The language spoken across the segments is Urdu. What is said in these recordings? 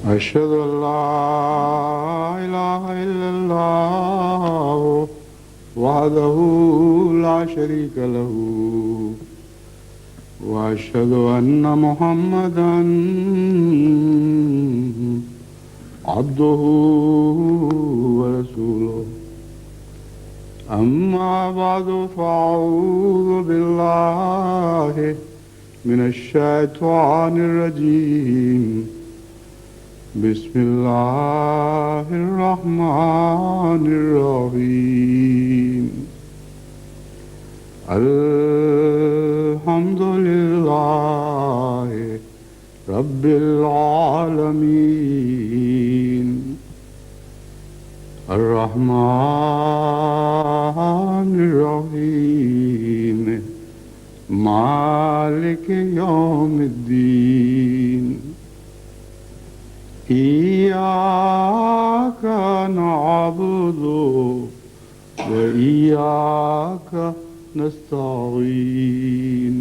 أشهد أن لا إله إلا الله وحده لا شريك له وأشهد أن محمدا عبده ورسوله أما بعد فأعوذ بالله من الشيطان الرجيم بسم الله الرحمن الرحيم الحمد لله رب العالمين الرحمن الرحيم مالك يوم الدين إياك نعبد وإياك نستعين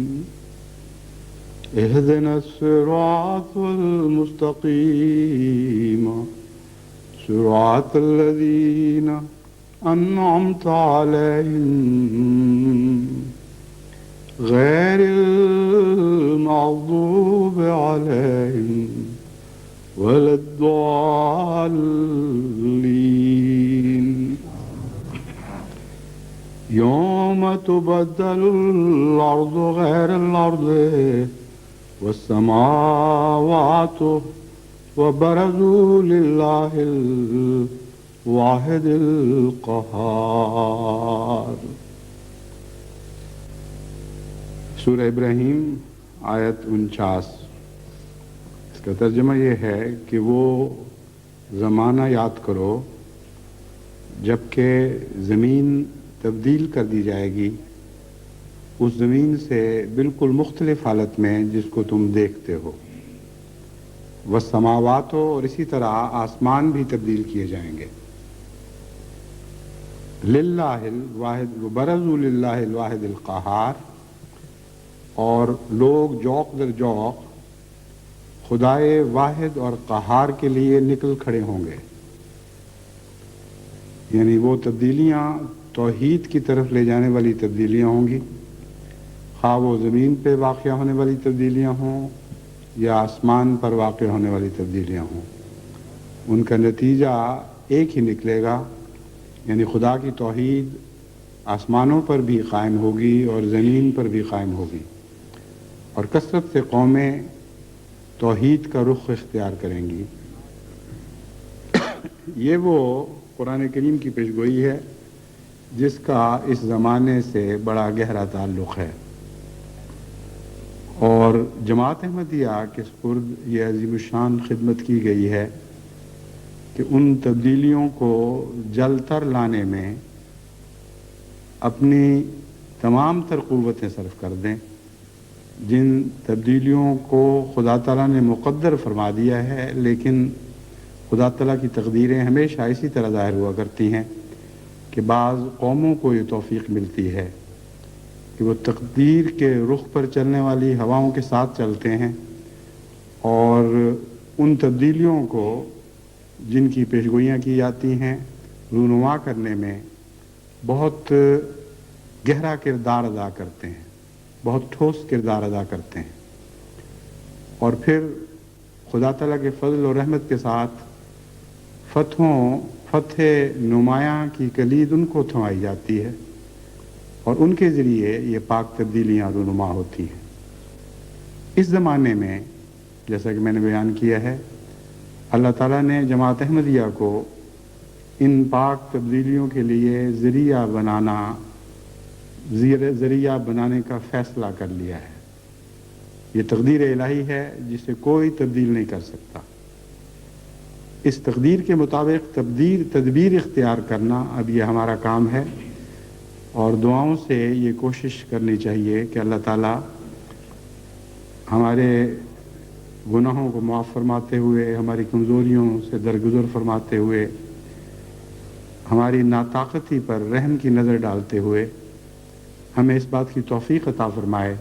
اهدنا الصراط المستقيم صراط الذين أنعمت عليهم غير المغضوب عليهم ولا الضالين يوم تبدل الأرض غير الأرض والسماوات وبرزوا لله الواحد القهار. سورہ ابراہیم آیت 49. اس کا ترجمہ یہ ہے کہ وہ زمانہ یاد کرو جب کہ زمین تبدیل کر دی جائے گی اس زمین سے بالکل مختلف حالت میں جس کو تم دیکھتے ہو. والسماوات ہو، اور اسی طرح آسمان بھی تبدیل کیے جائیں گے. للہ الواحد وبرزوا للہ الواحد القہار، اور لوگ جوق در جوق خدائے واحد اور قہار کے لیے نکل کھڑے ہوں گے. یعنی وہ تبدیلیاں توحید کی طرف لے جانے والی تبدیلیاں ہوں گی، خواہ وہ زمین پہ واقع ہونے والی تبدیلیاں ہوں یا آسمان پر واقع ہونے والی تبدیلیاں ہوں. ان کا نتیجہ ایک ہی نکلے گا، یعنی خدا کی توحید آسمانوں پر بھی قائم ہوگی اور زمین پر بھی قائم ہوگی، اور کثرت سے قومیں توحید کا رخ اختیار کریں گی. یہ وہ قرآن کریم کی پیشگوئی ہے جس کا اس زمانے سے بڑا گہرا تعلق ہے، اور جماعت احمدیہ کے سپرد یہ عظیم الشان خدمت کی گئی ہے کہ ان تبدیلیوں کو جل تر لانے میں اپنی تمام تر قوتیں صرف کر دیں. جن تبدیلیوں کو خدا تعالیٰ نے مقدر فرما دیا ہے، لیکن خدا تعالیٰ کی تقدیریں ہمیشہ اسی طرح ظاہر ہوا کرتی ہیں کہ بعض قوموں کو یہ توفیق ملتی ہے کہ وہ تقدیر کے رخ پر چلنے والی ہواؤں کے ساتھ چلتے ہیں، اور ان تبدیلیوں کو جن کی پیشگوئیاں کی جاتی ہیں رونما کرنے میں بہت گہرا کردار ادا کرتے ہیں، بہت ٹھوس کردار ادا کرتے ہیں. اور پھر خدا تعالیٰ کے فضل و رحمت کے ساتھ فتح نمایاں کی کلید ان کو تھمائی جاتی ہے، اور ان کے ذریعے یہ پاک تبدیلیاں رونما ہوتی ہیں. اس زمانے میں جیسا کہ میں نے بیان کیا ہے، اللہ تعالیٰ نے جماعت احمدیہ کو ان پاک تبدیلیوں کے لیے ذریعہ بنانے کا فیصلہ کر لیا ہے. یہ تقدیر الہی ہے جسے کوئی تبدیل نہیں کر سکتا. اس تقدیر کے مطابق تدبیر اختیار کرنا اب یہ ہمارا کام ہے، اور دعاؤں سے یہ کوشش کرنی چاہیے کہ اللہ تعالیٰ ہمارے گناہوں کو معاف فرماتے ہوئے، ہماری کمزوریوں سے درگزر فرماتے ہوئے، ہماری ناطاقتی پر رحم کی نظر ڈالتے ہوئے ہمیں اس بات کی توفیق عطا فرمائے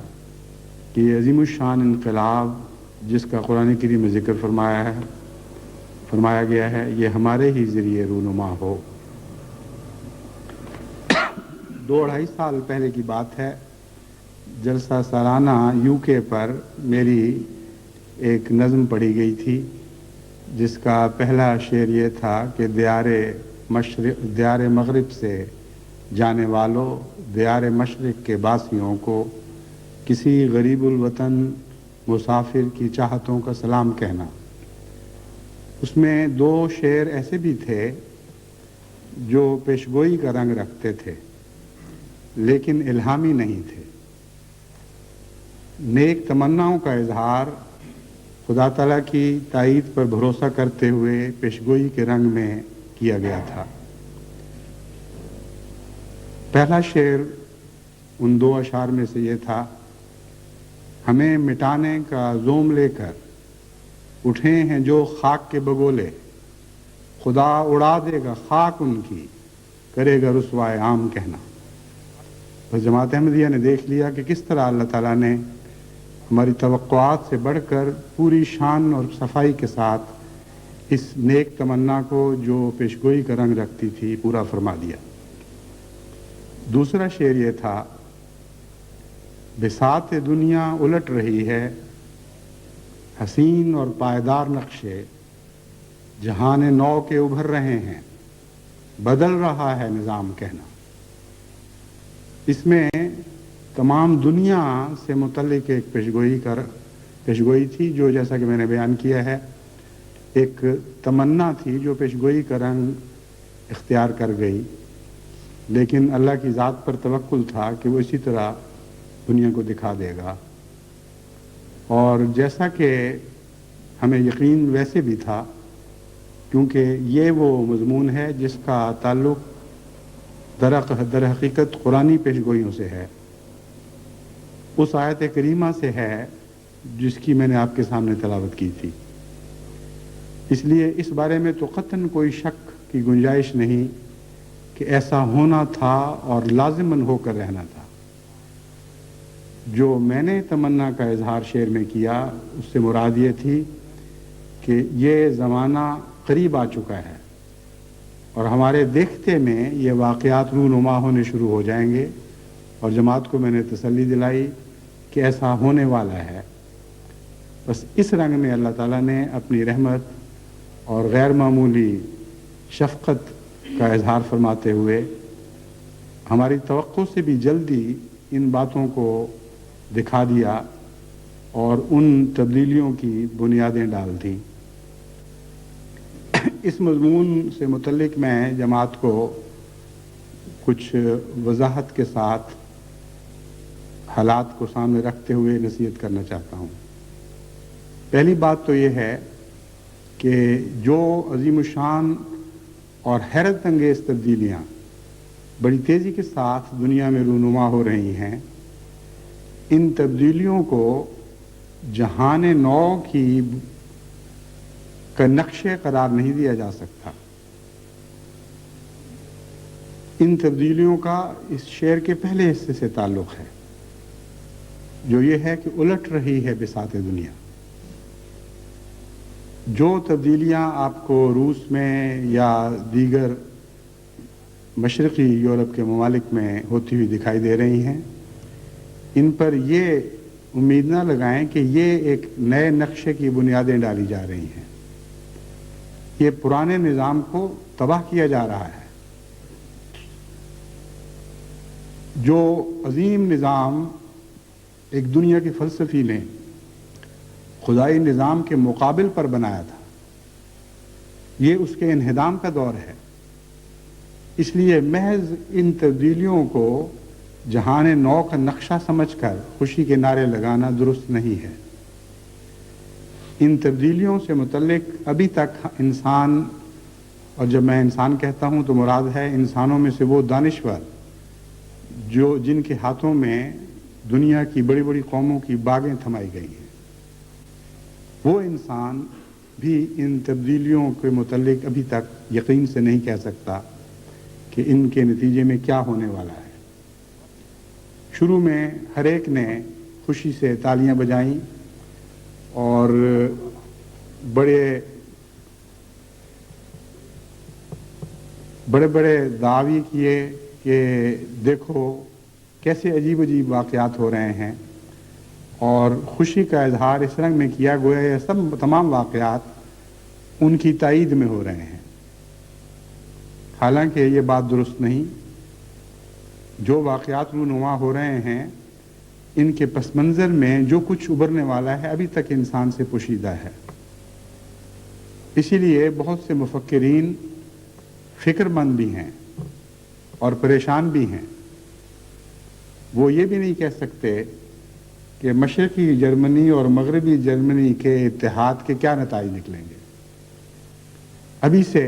کہ یہ عظیم الشان انقلاب جس کا قرآن کریم میں ذکر فرمایا ہے فرمایا گیا ہے یہ ہمارے ہی ذریعے رونما ہو۔ 2-2.5 سال پہلے کی بات ہے، جلسہ سالانہ یو کے پر میری ایک نظم پڑھی گئی تھی جس کا پہلا شعر یہ تھا کہ دیار مغرب سے جانے والوں، دیار مشرق کے باسیوں کو کسی غریب الوطن مسافر کی چاہتوں کا سلام کہنا۔ اس میں 2 شعر ایسے بھی تھے جو پیشگوئی کا رنگ رکھتے تھے لیکن الہامی نہیں تھے۔ نیک تمناؤں کا اظہار خدا تعالیٰ کی تائید پر بھروسہ کرتے ہوئے پیشگوئی کے رنگ میں کیا گیا تھا۔ پہلا شعر ان 2 اشعار میں سے یہ تھا، ہمیں مٹانے کا زوم لے کر اٹھے ہیں جو خاک کے بگولے، خدا اڑا دے گا خاک ان کی، کرے گا رسوائے عام کہنا۔ بس جماعت احمدیہ نے دیکھ لیا کہ کس طرح اللہ تعالیٰ نے ہماری توقعات سے بڑھ کر پوری شان اور صفائی کے ساتھ اس نیک تمنا کو جو پیشگوئی کا رنگ رکھتی تھی پورا فرما دیا۔ دوسرا شعر یہ تھا، بساط دنیا الٹ رہی ہے، حسین اور پائیدار نقشے جہان نو کے ابھر رہے ہیں، بدل رہا ہے نظام کہنا۔ اس میں تمام دنیا سے متعلق ایک پیشگوئی تھی جو جیسا کہ میں نے بیان کیا ہے ایک تمنا تھی جو پیشگوئی کا رنگ اختیار کر گئی، لیکن اللہ کی ذات پر توکل تھا کہ وہ اسی طرح دنیا کو دکھا دے گا۔ اور جیسا کہ ہمیں یقین ویسے بھی تھا، کیونکہ یہ وہ مضمون ہے جس کا تعلق در حقیقت قرآنی پیشگوئیوں سے ہے، اس آیت کریمہ سے ہے جس کی میں نے آپ کے سامنے تلاوت کی تھی۔ اس لیے اس بارے میں تو قطعاً کوئی شک کی گنجائش نہیں کہ ایسا ہونا تھا اور لازماً ہو کر رہنا تھا۔ جو میں نے تمنا کا اظہار شعر میں کیا اس سے مراد یہ تھی کہ یہ زمانہ قریب آ چکا ہے اور ہمارے دیکھتے میں یہ واقعات رونما ہونے شروع ہو جائیں گے، اور جماعت کو میں نے تسلی دلائی کہ ایسا ہونے والا ہے۔ بس اس رنگ میں اللہ تعالیٰ نے اپنی رحمت اور غیر معمولی شفقت کا اظہار فرماتے ہوئے ہماری توقع سے بھی جلدی ان باتوں کو دکھا دیا اور ان تبدیلیوں کی بنیادیں ڈال دیں۔ اس مضمون سے متعلق میں جماعت کو کچھ وضاحت کے ساتھ حالات کو سامنے رکھتے ہوئے نصیحت کرنا چاہتا ہوں۔ پہلی بات تو یہ ہے کہ جو عظیم الشان اور حیرت انگیز تبدیلیاں بڑی تیزی کے ساتھ دنیا میں رونما ہو رہی ہیں، ان تبدیلیوں کو جہان نو کا نقشے قرار نہیں دیا جا سکتا۔ ان تبدیلیوں کا اس شعر کے پہلے حصے سے تعلق ہے جو یہ ہے کہ الٹ رہی ہے بساط دنیا۔ جو تبدیلیاں آپ کو روس میں یا دیگر مشرقی یورپ کے ممالک میں ہوتی ہوئی دکھائی دے رہی ہیں، ان پر یہ امید نہ لگائیں کہ یہ ایک نئے نقشے کی بنیادیں ڈالی جا رہی ہیں۔ یہ پرانے نظام کو تباہ کیا جا رہا ہے۔ جو عظیم نظام ایک دنیا کے فلسفی نے خدائی نظام کے مقابل پر بنایا تھا، یہ اس کے انہدام کا دور ہے۔ اس لیے محض ان تبدیلیوں کو جہان نو کا نقشہ سمجھ کر خوشی کے نعرے لگانا درست نہیں ہے۔ ان تبدیلیوں سے متعلق ابھی تک انسان، اور جب میں انسان کہتا ہوں تو مراد ہے انسانوں میں سے وہ دانشور جن کے ہاتھوں میں دنیا کی بڑی بڑی قوموں کی باغیں تھمائی گئی ہیں، وہ انسان بھی ان تبدیلیوں کے متعلق ابھی تک یقین سے نہیں کہہ سکتا کہ ان کے نتیجے میں کیا ہونے والا ہے۔ شروع میں ہر ایک نے خوشی سے تالیاں بجائیں اور بڑے بڑے بڑے دعوی کیے کہ دیکھو کیسے عجیب عجیب واقعات ہو رہے ہیں، اور خوشی کا اظہار اس رنگ میں کیا گویا یہ سب تمام واقعات ان کی تائید میں ہو رہے ہیں، حالانکہ یہ بات درست نہیں۔ جو واقعات رونما ہو رہے ہیں ان کے پس منظر میں جو کچھ ابھرنے والا ہے ابھی تک انسان سے پوشیدہ ہے۔ اسی لیے بہت سے مفکرین فکر مند بھی ہیں اور پریشان بھی ہیں۔ وہ یہ بھی نہیں کہہ سکتے کہ مشرقی جرمنی اور مغربی جرمنی کے اتحاد کے کیا نتائج نکلیں گے۔ ابھی سے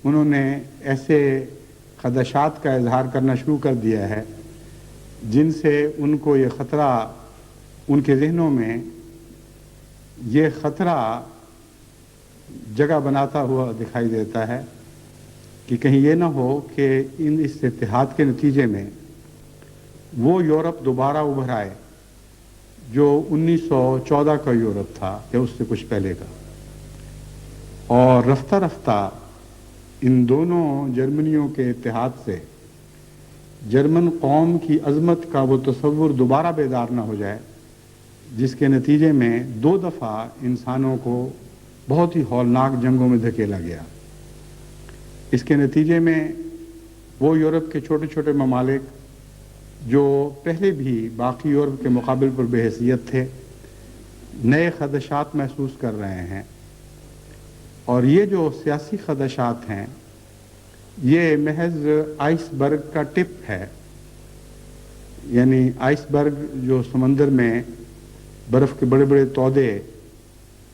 انہوں نے ایسے خدشات کا اظہار کرنا شروع کر دیا ہے جن سے ان کو یہ خطرہ، ان کے ذہنوں میں یہ خطرہ جگہ بناتا ہوا دکھائی دیتا ہے کہ کہیں یہ نہ ہو کہ اس اتحاد کے نتیجے میں وہ یورپ دوبارہ ابھر آئے جو 1914 کا یورپ تھا یا اس سے کچھ پہلے کا، اور رفتہ رفتہ ان دونوں جرمنیوں کے اتحاد سے جرمن قوم کی عظمت کا وہ تصور دوبارہ بیدار نہ ہو جائے، جس کے نتیجے میں 2 دفعہ انسانوں کو بہت ہی ہولناک جنگوں میں دھکیلا گیا۔ اس کے نتیجے میں وہ یورپ کے چھوٹے چھوٹے ممالک جو پہلے بھی باقی یورپ کے مقابل پر بے حیثیت تھے، نئے خدشات محسوس کر رہے ہیں، اور یہ جو سیاسی خدشات ہیں یہ محض آئس برگ کا ٹپ ہے، یعنی آئس برگ جو سمندر میں برف کے بڑے بڑے تودے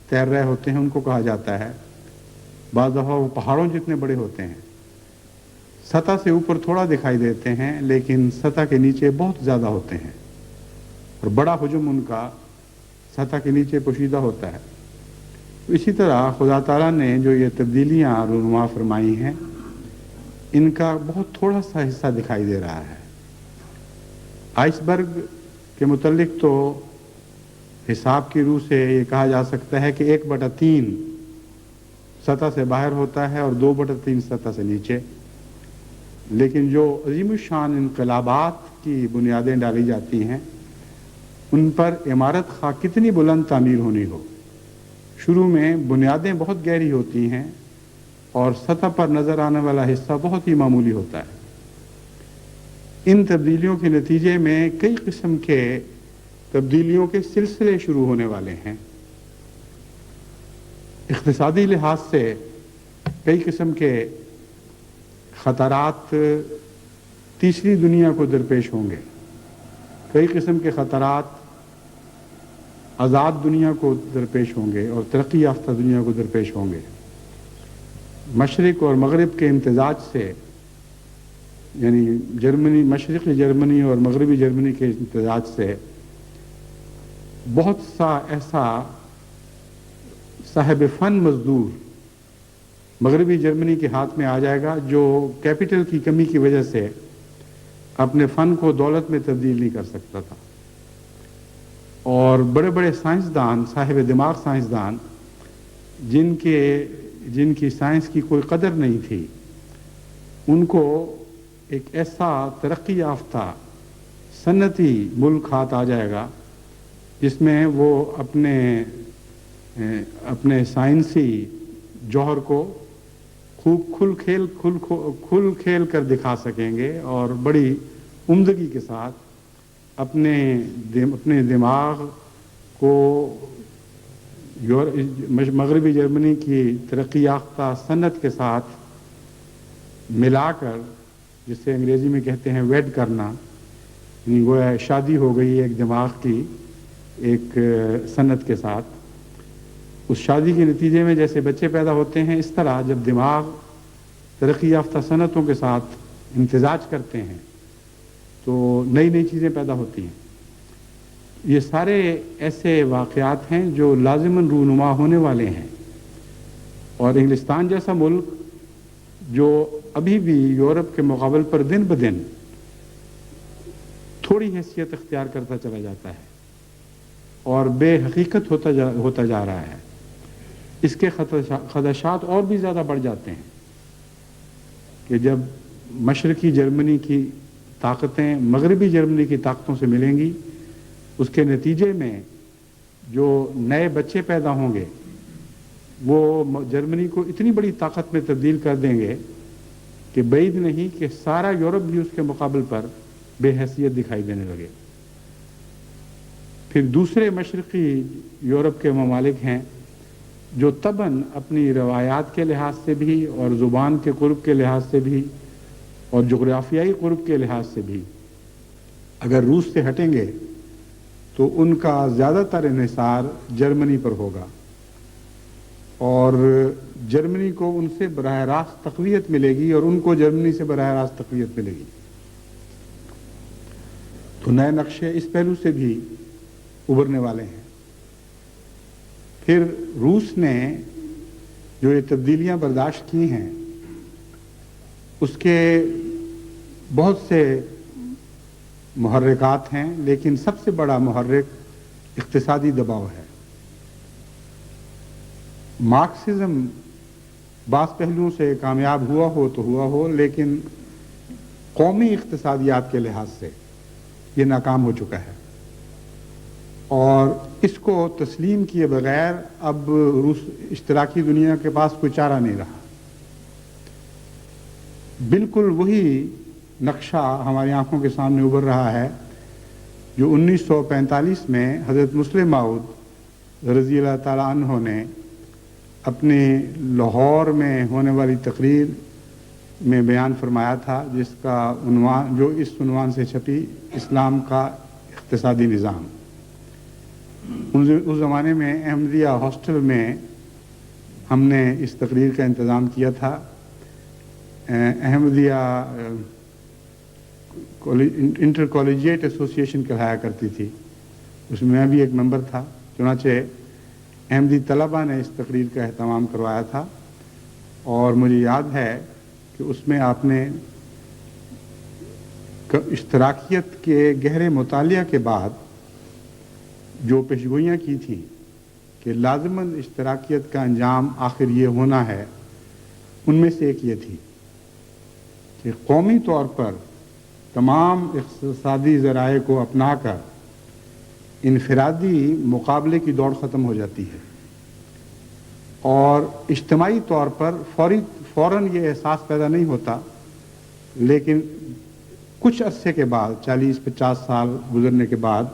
تیر رہے ہوتے ہیں ان کو کہا جاتا ہے۔ بعض دفعہ وہ پہاڑوں جتنے بڑے ہوتے ہیں، سطح سے اوپر تھوڑا دکھائی دیتے ہیں لیکن سطح کے نیچے بہت زیادہ ہوتے ہیں، اور بڑا حجم ان کا سطح کے نیچے پوشیدہ ہوتا ہے۔ اسی طرح خدا تعالیٰ نے جو یہ تبدیلیاں رونما فرمائی ہیں ان کا بہت تھوڑا سا حصہ دکھائی دے رہا ہے۔ آئس برگ کے متعلق تو حساب کی روح سے یہ کہا جا سکتا ہے کہ 1/3 سطح سے باہر ہوتا ہے اور 2/3 سطح سے نیچے، لیکن جو عظیم الشان انقلابات کی بنیادیں ڈالی جاتی ہیں ان پر عمارت خواہ کتنی بلند تعمیر ہونی ہو، شروع میں بنیادیں بہت گہری ہوتی ہیں اور سطح پر نظر آنے والا حصہ بہت ہی معمولی ہوتا ہے۔ ان تبدیلیوں کے نتیجے میں کئی قسم کے تبدیلیوں کے سلسلے شروع ہونے والے ہیں۔ اقتصادی لحاظ سے کئی قسم کے خطرات تیسری دنیا کو درپیش ہوں گے، کئی قسم کے خطرات آزاد دنیا کو درپیش ہوں گے اور ترقی یافتہ دنیا کو درپیش ہوں گے۔ مشرق اور مغرب کے امتزاج سے، یعنی مشرقی جرمنی اور مغربی جرمنی کے امتزاج سے بہت سا ایسا صاحب فن مزدور مغربی جرمنی کے ہاتھ میں آ جائے گا جو کیپٹل کی کمی کی وجہ سے اپنے فن کو دولت میں تبدیل نہیں کر سکتا تھا، اور بڑے بڑے سائنسدان، صاحب دماغ سائنسدان جن کی سائنس کی کوئی قدر نہیں تھی، ان کو ایک ایسا ترقی یافتہ صنعتی ملک ہاتھ آ جائے گا جس میں وہ اپنے سائنسی جوہر کو خوب کھل کھیل کر دکھا سکیں گے، اور بڑی عمدگی کے ساتھ اپنے دماغ کو مغربی جرمنی کی ترقی یافتہ صنعت کے ساتھ ملا کر، جسے انگریزی میں کہتے ہیں ویڈ کرنا، یعنی گویا شادی ہو گئی ایک دماغ کی ایک صنعت کے ساتھ۔ اس شادی کے نتیجے میں جیسے بچے پیدا ہوتے ہیں، اس طرح جب دماغ ترقی یافتہ صنعتوں کے ساتھ امتزاج کرتے ہیں تو نئی نئی چیزیں پیدا ہوتی ہیں۔ یہ سارے ایسے واقعات ہیں جو لازماً رونما ہونے والے ہیں، اور انگلستان جیسا ملک جو ابھی بھی یورپ کے مقابل پر دن بدن تھوڑی حیثیت اختیار کرتا چلا جاتا ہے اور بے حقیقت ہوتا جا رہا ہے، اس کے خدشات اور بھی زیادہ بڑھ جاتے ہیں، کہ جب مشرقی جرمنی کی طاقتیں مغربی جرمنی کی طاقتوں سے ملیں گی، اس کے نتیجے میں جو نئے بچے پیدا ہوں گے وہ جرمنی کو اتنی بڑی طاقت میں تبدیل کر دیں گے کہ بعید نہیں کہ سارا یورپ بھی اس کے مقابل پر بے حیثیت دکھائی دینے لگے۔ پھر دوسرے مشرقی یورپ کے ممالک ہیں جو طبعاً اپنی روایات کے لحاظ سے بھی اور زبان کے قرب کے لحاظ سے بھی اور جغرافیائی قرب کے لحاظ سے بھی اگر روس سے ہٹیں گے تو ان کا زیادہ تر انحصار جرمنی پر ہوگا، اور جرمنی کو ان سے براہ راست تقویت ملے گی اور ان کو جرمنی سے براہ راست تقویت ملے گی۔ تو نئے نقشے اس پہلو سے بھی ابھرنے والے ہیں۔ پھر روس نے جو یہ تبدیلیاں برداشت کی ہیں اس کے بہت سے محرکات ہیں، لیکن سب سے بڑا محرک اقتصادی دباؤ ہے۔ مارکسزم بعض پہلوؤں سے کامیاب ہوا ہو تو ہوا ہو، لیکن قومی اقتصادیات کے لحاظ سے یہ ناکام ہو چکا ہے، اور اس کو تسلیم کیے بغیر اب روس اشتراکی دنیا کے پاس کوئی چارہ نہیں رہا۔ بالکل وہی نقشہ ہماری آنکھوں کے سامنے ابھر رہا ہے جو 1945 میں حضرت مسلم موعود رضی اللہ تعالیٰ عنہ نے اپنی لاہور میں ہونے والی تقریر میں بیان فرمایا تھا، جس کا عنوان جو اس عنوان سے چھپی، اسلام کا اقتصادی نظام۔ اس زمانے میں احمدیہ ہاسٹل میں ہم نے اس تقریر کا انتظام کیا تھا۔ احمدیہ انٹر کالجیٹ ایسوسیشن کہلایا کرتی تھی، اس میں بھی ایک ممبر تھا۔ چنانچہ احمدی طلبہ نے اس تقریر کا اہتمام کروایا تھا، اور مجھے یاد ہے کہ اس میں آپ نے اشتراکیت کے گہرے مطالعہ کے بعد جو پیشگوئیاں کی تھیں کہ لازماً اشتراکیت کا انجام آخر یہ ہونا ہے، ان میں سے ایک یہ تھی کہ قومی طور پر تمام اقتصادی ذرائع کو اپنا کر انفرادی مقابلے کی دوڑ ختم ہو جاتی ہے، اور اجتماعی طور پر فوراً یہ احساس پیدا نہیں ہوتا، لیکن کچھ عرصے کے بعد 40-50 سال گزرنے کے بعد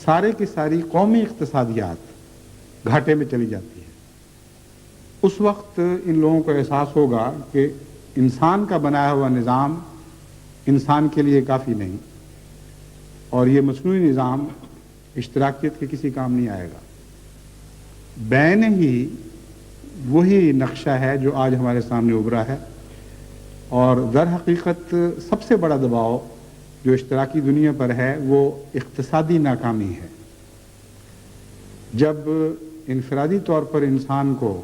سارے کی ساری قومی اقتصادیات گھاٹے میں چلی جاتی ہے۔ اس وقت ان لوگوں کو احساس ہوگا کہ انسان کا بنایا ہوا نظام انسان کے لیے کافی نہیں، اور یہ مصنوعی نظام اشتراکیت کے کسی کام نہیں آئے گا۔ بین ہی وہی نقشہ ہے جو آج ہمارے سامنے ابھرا ہے، اور در حقیقت سب سے بڑا دباؤ جو اشتراکی دنیا پر ہے وہ اقتصادی ناکامی ہے۔ جب انفرادی طور پر انسان کو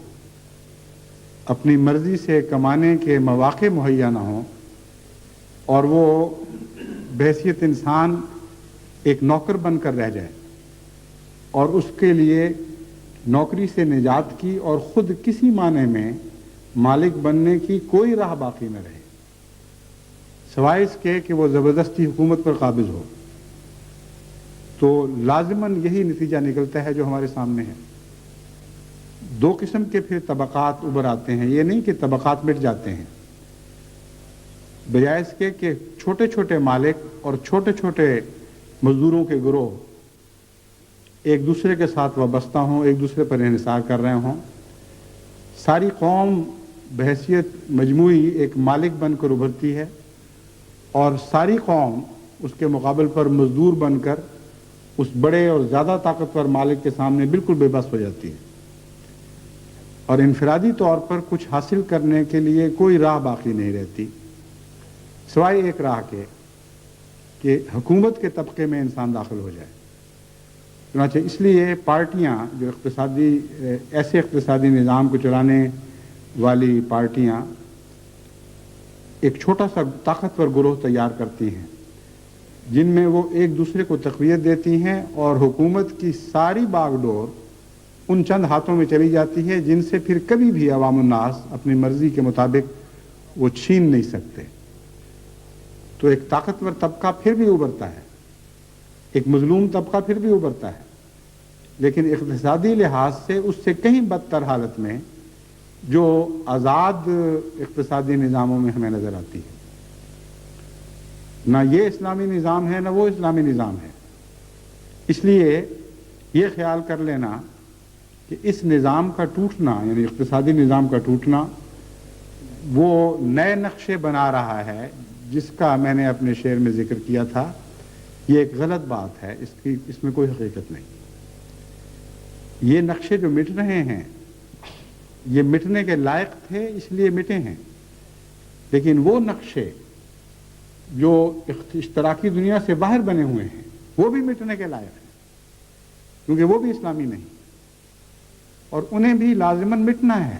اپنی مرضی سے کمانے کے مواقع مہیا نہ ہوں، اور وہ بحیثیت انسان ایک نوکر بن کر رہ جائے، اور اس کے لیے نوکری سے نجات کی اور خود کسی معنی میں مالک بننے کی کوئی راہ باقی نہ رہے سوائے اس کے کہ وہ زبردستی حکومت پر قابض ہو، تو لازماً یہی نتیجہ نکلتا ہے جو ہمارے سامنے ہے۔ دو قسم کے پھر طبقات ابھر آتے ہیں، یہ نہیں کہ طبقات مٹ جاتے ہیں، بجائے اس کے کہ چھوٹے چھوٹے مالک اور چھوٹے چھوٹے مزدوروں کے گروہ ایک دوسرے کے ساتھ وابستہ ہوں، ایک دوسرے پر انحصار کر رہے ہوں، ساری قوم بحیثیت مجموعی ایک مالک بن کر ابھرتی ہے، اور ساری قوم اس کے مقابل پر مزدور بن کر اس بڑے اور زیادہ طاقتور مالک کے سامنے بالکل بے بس ہو جاتی ہے، اور انفرادی طور پر کچھ حاصل کرنے کے لیے کوئی راہ باقی نہیں رہتی سوائے ایک راہ کے کہ حکومت کے طبقے میں انسان داخل ہو جائے۔ چنانچہ اس لیے پارٹیاں جو ایسے اقتصادی نظام کو چلانے والی پارٹیاں ایک چھوٹا سا طاقتور گروہ تیار کرتی ہیں، جن میں وہ ایک دوسرے کو تقویت دیتی ہیں، اور حکومت کی ساری باغ ڈور ان چند ہاتھوں میں چلی جاتی ہے جن سے پھر کبھی بھی عوام الناس اپنی مرضی کے مطابق وہ چھین نہیں سکتے. تو ایک طاقتور طبقہ پھر بھی ابھرتا ہے, ایک مظلوم طبقہ پھر بھی ابھرتا ہے, لیکن اقتصادی لحاظ سے اس سے کہیں بدتر حالت میں جو آزاد اقتصادی نظاموں میں ہمیں نظر آتی ہے. نہ یہ اسلامی نظام ہے نہ وہ اسلامی نظام ہے. اس لیے یہ خیال کر لینا کہ اس نظام کا ٹوٹنا, یعنی اقتصادی نظام کا ٹوٹنا, وہ نئے نقشے بنا رہا ہے جس کا میں نے اپنے شعر میں ذکر کیا تھا, یہ ایک غلط بات ہے. اس میں کوئی حقیقت نہیں. یہ نقشے جو مٹ رہے ہیں یہ مٹنے کے لائق تھے اس لیے مٹے ہیں, لیکن وہ نقشے جو اشتراکی دنیا سے باہر بنے ہوئے ہیں وہ بھی مٹنے کے لائق ہیں, کیونکہ وہ بھی اسلامی نہیں, اور انہیں بھی لازماً مٹنا ہے.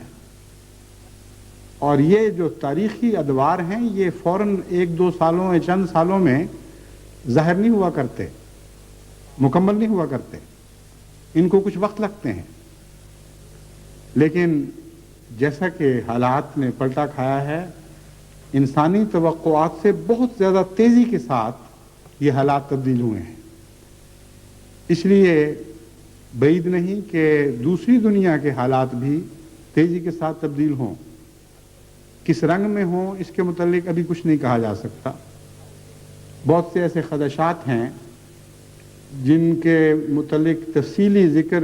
اور یہ جو تاریخی ادوار ہیں یہ فوراً 1-2 سالوں یا چند سالوں میں ظاہر نہیں ہوا کرتے, مکمل نہیں ہوا کرتے, ان کو کچھ وقت لگتے ہیں. لیکن جیسا کہ حالات نے پلٹا کھایا ہے, انسانی توقعات سے بہت زیادہ تیزی کے ساتھ یہ حالات تبدیل ہوئے ہیں. اس لیے بعید نہیں کہ دوسری دنیا کے حالات بھی تیزی کے ساتھ تبدیل ہوں. کس رنگ میں ہوں اس کے متعلق ابھی کچھ نہیں کہا جا سکتا. بہت سے ایسے خدشات ہیں جن کے متعلق تفصیلی ذکر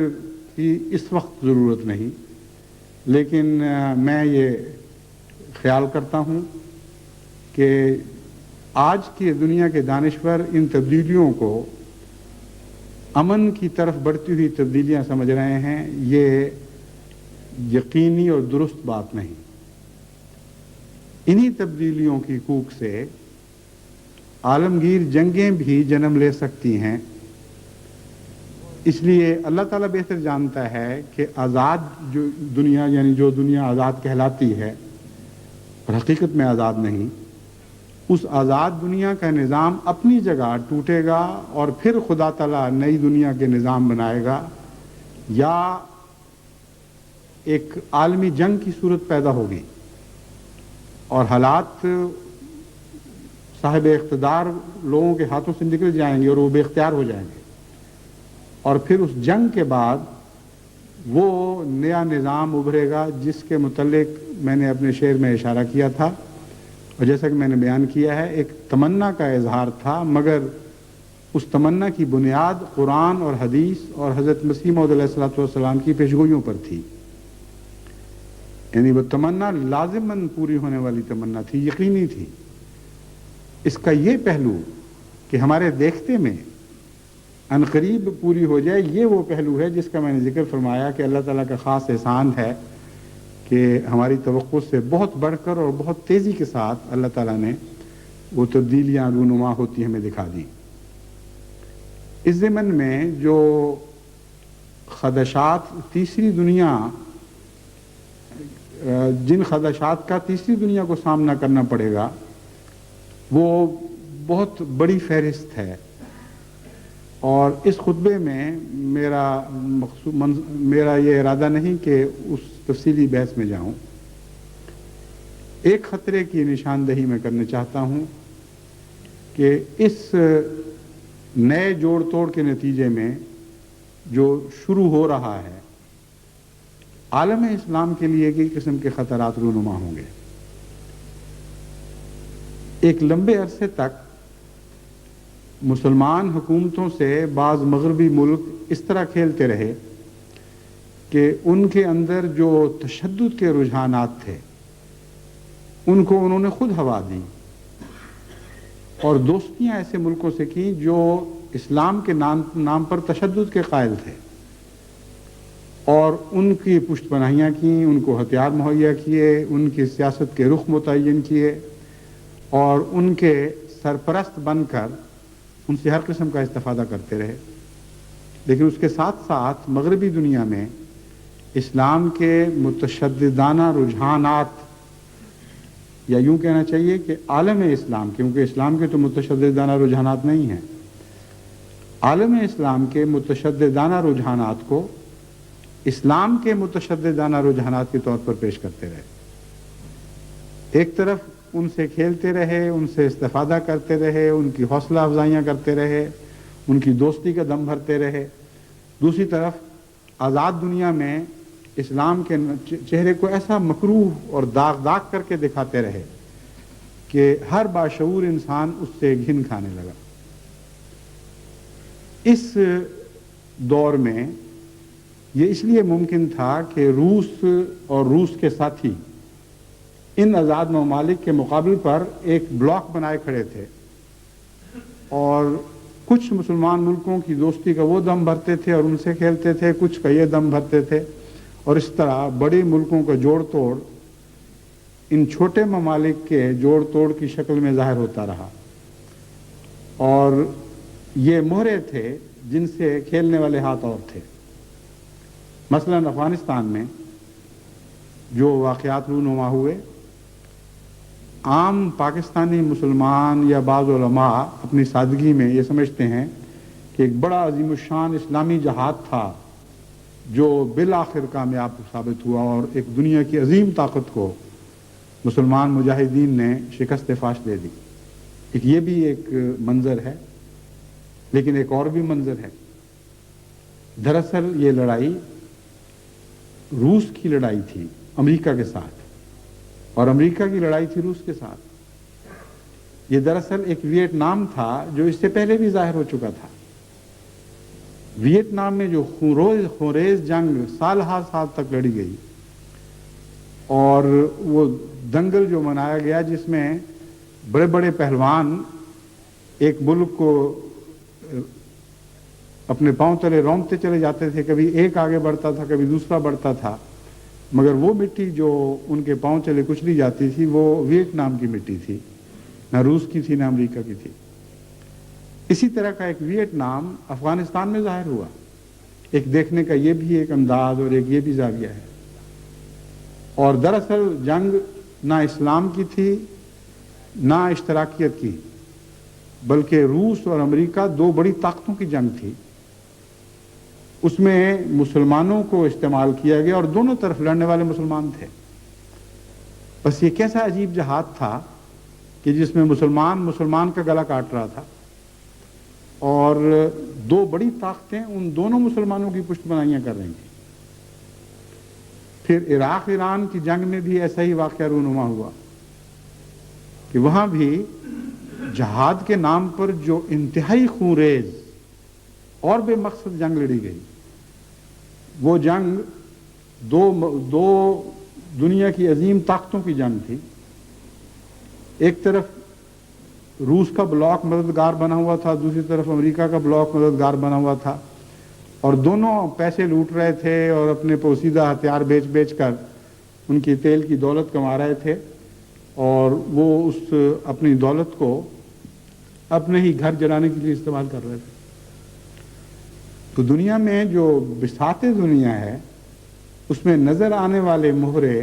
کی اس وقت ضرورت نہیں, لیکن میں یہ خیال کرتا ہوں کہ آج کی دنیا کے دانشور ان تبدیلیوں کو امن کی طرف بڑھتی ہوئی تبدیلیاں سمجھ رہے ہیں. یہ یقینی اور درست بات نہیں. انہی تبدیلیوں کی کوکھ سے عالمگیر جنگیں بھی جنم لے سکتی ہیں. اس لیے اللہ تعالیٰ بہتر جانتا ہے کہ آزاد جو دنیا, یعنی جو دنیا آزاد کہلاتی ہے اور حقیقت میں آزاد نہیں, اس آزاد دنیا کا نظام اپنی جگہ ٹوٹے گا اور پھر خدا تعالیٰ نئی دنیا کے نظام بنائے گا, یا ایک عالمی جنگ کی صورت پیدا ہوگی اور حالات صاحب اقتدار لوگوں کے ہاتھوں سے نکل جائیں گے اور وہ بے اختیار ہو جائیں گے, اور پھر اس جنگ کے بعد وہ نیا نظام ابھرے گا جس کے متعلق میں نے اپنے شعر میں اشارہ کیا تھا, اور جیسا کہ میں نے بیان کیا ہے ایک تمنا کا اظہار تھا, مگر اس تمنا کی بنیاد قرآن اور حدیث اور حضرت مسیح موعود علیہ الصلوۃ والسلام کی پیشگوئیوں پر تھی. یعنی وہ تمنا لازماً پوری ہونے والی تمنا تھی, یقینی تھی. اس کا یہ پہلو کہ ہمارے دیکھتے میں عنقریب پوری ہو جائے, یہ وہ پہلو ہے جس کا میں نے ذکر فرمایا کہ اللہ تعالیٰ کا خاص احسان ہے کہ ہماری توقع سے بہت بڑھ کر اور بہت تیزی کے ساتھ اللہ تعالیٰ نے وہ تبدیلیاں رونما ہوتی ہمیں دکھا دی. اس ضمن میں جو خدشات تیسری دنیا, جن خدشات کا تیسری دنیا کو سامنا کرنا پڑے گا وہ بہت بڑی فہرست ہے, اور اس خطبے میں میرا یہ ارادہ نہیں کہ اس تفصیلی بحث میں جاؤں. ایک خطرے کی نشاندہی میں کرنا چاہتا ہوں کہ اس نئے جوڑ توڑ کے نتیجے میں جو شروع ہو رہا ہے عالم اسلام کے لیے کئی قسم کے خطرات رونما ہوں گے. ایک لمبے عرصے تک مسلمان حکومتوں سے بعض مغربی ملک اس طرح کھیلتے رہے کہ ان کے اندر جو تشدد کے رجحانات تھے ان کو انہوں نے خود ہوا دی, اور دوستیاں ایسے ملکوں سے کیں جو اسلام کے نام پر تشدد کے قائل تھے, اور ان کی پشت پناہیاں کیں, ان کو ہتھیار مہیا کیے, ان کی سیاست کے رخ متعین کیے, اور ان کے سرپرست بن کر ان سے ہر قسم کا استفادہ کرتے رہے. لیکن اس کے ساتھ ساتھ مغربی دنیا میں اسلام کے متشددانہ رجحانات, یا یوں کہنا چاہیے کہ عالم اسلام, کیونکہ اسلام کے تو متشددانہ رجحانات نہیں ہیں, عالم اسلام کے متشددانہ رجحانات کو اسلام کے متشددانہ رجحانات کے طور پر پیش کرتے رہے. ایک طرف ان سے کھیلتے رہے، ان سے استفادہ کرتے رہے، ان کی حوصلہ افزائیاں کرتے رہے، ان کی دوستی کا دم بھرتے رہے، دوسری طرف آزاد دنیا میں اسلام کے چہرے کو ایسا مکروہ اور داغ کر کے دکھاتے رہے کہ ہر باشعور انسان اس سے گھن کھانے لگا۔ اس دور میں یہ اس لیے ممکن تھا کہ روس اور روس کے ساتھی ان آزاد ممالک کے مقابل پر ایک بلاک بنائے کھڑے تھے، اور کچھ مسلمان ملکوں کی دوستی کا وہ دم بھرتے تھے اور ان سے کھیلتے تھے، کچھ کا یہ دم بھرتے تھے، اور اس طرح بڑے ملکوں کا جوڑ توڑ ان چھوٹے ممالک کے جوڑ توڑ کی شکل میں ظاہر ہوتا رہا۔ اور یہ مہرے تھے جن سے کھیلنے والے ہاتھ اور تھے۔ مثلا افغانستان میں جو واقعات رونما ہوئے، عام پاکستانی مسلمان یا بعض علماء اپنی سادگی میں یہ سمجھتے ہیں کہ ایک بڑا عظیم الشان اسلامی جہاد تھا جو بالآخر کامیاب ثابت ہوا اور ایک دنیا کی عظیم طاقت کو مسلمان مجاہدین نے شکست فاش دے دی۔ یہ بھی ایک منظر ہے، لیکن ایک اور بھی منظر ہے۔ دراصل یہ لڑائی روس کی لڑائی تھی امریکہ کے ساتھ، اور امریکہ کی لڑائی تھی روس کے ساتھ۔ یہ دراصل ایک ویتنام تھا جو اس سے پہلے بھی ظاہر ہو چکا تھا۔ ویتنام میں جو خونریز جنگ سال ہر سال تک لڑی گئی، اور وہ دنگل جو منایا گیا جس میں بڑے بڑے پہلوان ایک ملک کو اپنے پاؤں تلے رونتے چلے جاتے تھے، کبھی ایک آگے بڑھتا تھا، کبھی دوسرا بڑھتا تھا، مگر وہ مٹی جو ان کے پاؤں چلے کچلی جاتی تھی وہ ویتنام کی مٹی تھی، نہ روس کی تھی نہ امریکہ کی تھی۔ اسی طرح کا ایک ویتنام افغانستان میں ظاہر ہوا۔ ایک دیکھنے کا یہ بھی ایک انداز اور ایک یہ بھی زاویہ ہے۔ اور دراصل جنگ نہ اسلام کی تھی نہ اشتراکیت کی، بلکہ روس اور امریکہ دو بڑی طاقتوں کی جنگ تھی۔ اس میں مسلمانوں کو استعمال کیا گیا اور دونوں طرف لڑنے والے مسلمان تھے۔ بس یہ کیسا عجیب جہاد تھا کہ جس میں مسلمان کا گلا کاٹ رہا تھا، اور دو بڑی طاقتیں ان دونوں مسلمانوں کی پشت بنائیاں کر رہی تھیں۔ پھر عراق ایران کی جنگ میں بھی ایسا ہی واقعہ رونما ہوا کہ وہاں بھی جہاد کے نام پر جو انتہائی خونریز اور بے مقصد جنگ لڑی گئی، وہ جنگ دو دنیا کی عظیم طاقتوں کی جنگ تھی۔ ایک طرف روس کا بلاک مددگار بنا ہوا تھا، دوسری طرف امریکہ کا بلاک مددگار بنا ہوا تھا، اور دونوں پیسے لوٹ رہے تھے اور اپنے پوسیدہ ہتھیار بیچ کر ان کی تیل کی دولت کما رہے تھے، اور وہ اس اپنی دولت کو اپنے ہی گھر جلانے کے لیے استعمال کر رہے تھے۔ تو دنیا میں جو بساط دنیا ہے اس میں نظر آنے والے مہرے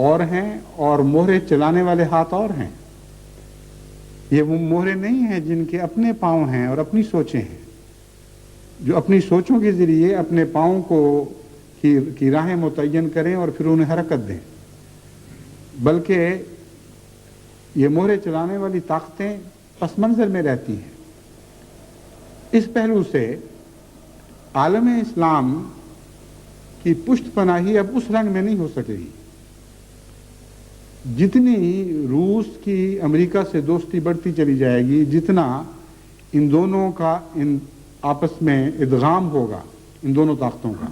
اور ہیں اور مہرے چلانے والے ہاتھ اور ہیں۔ یہ وہ مہرے نہیں ہیں جن کے اپنے پاؤں ہیں اور اپنی سوچیں ہیں، جو اپنی سوچوں کے ذریعے اپنے پاؤں کی راہیں متعین کریں اور پھر انہیں حرکت دیں، بلکہ یہ مہرے چلانے والی طاقتیں پس منظر میں رہتی ہیں۔ اس پہلو سے عالم اسلام کی پشت پناہی اب اس رنگ میں نہیں ہو سکے گی۔ جتنی روس کی امریکہ سے دوستی بڑھتی چلی جائے گی، جتنا ان دونوں کا آپس میں ادغام ہوگا ان دونوں طاقتوں کا،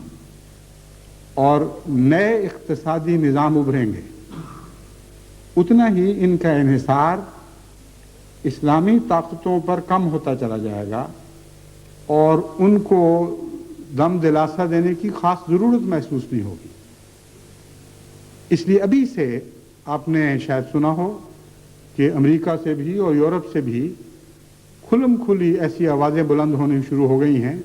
اور نئے اقتصادی نظام ابھریں گے، اتنا ہی ان کا انحصار اسلامی طاقتوں پر کم ہوتا چلا جائے گا، اور ان کو دم دلاسا دینے کی خاص ضرورت محسوس نہیں ہوگی۔ اس لیے ابھی سے آپ نے شاید سنا ہو کہ امریکہ سے بھی اور یورپ سے بھی کھلم کھلی ایسی آوازیں بلند ہونے شروع ہو گئی ہیں،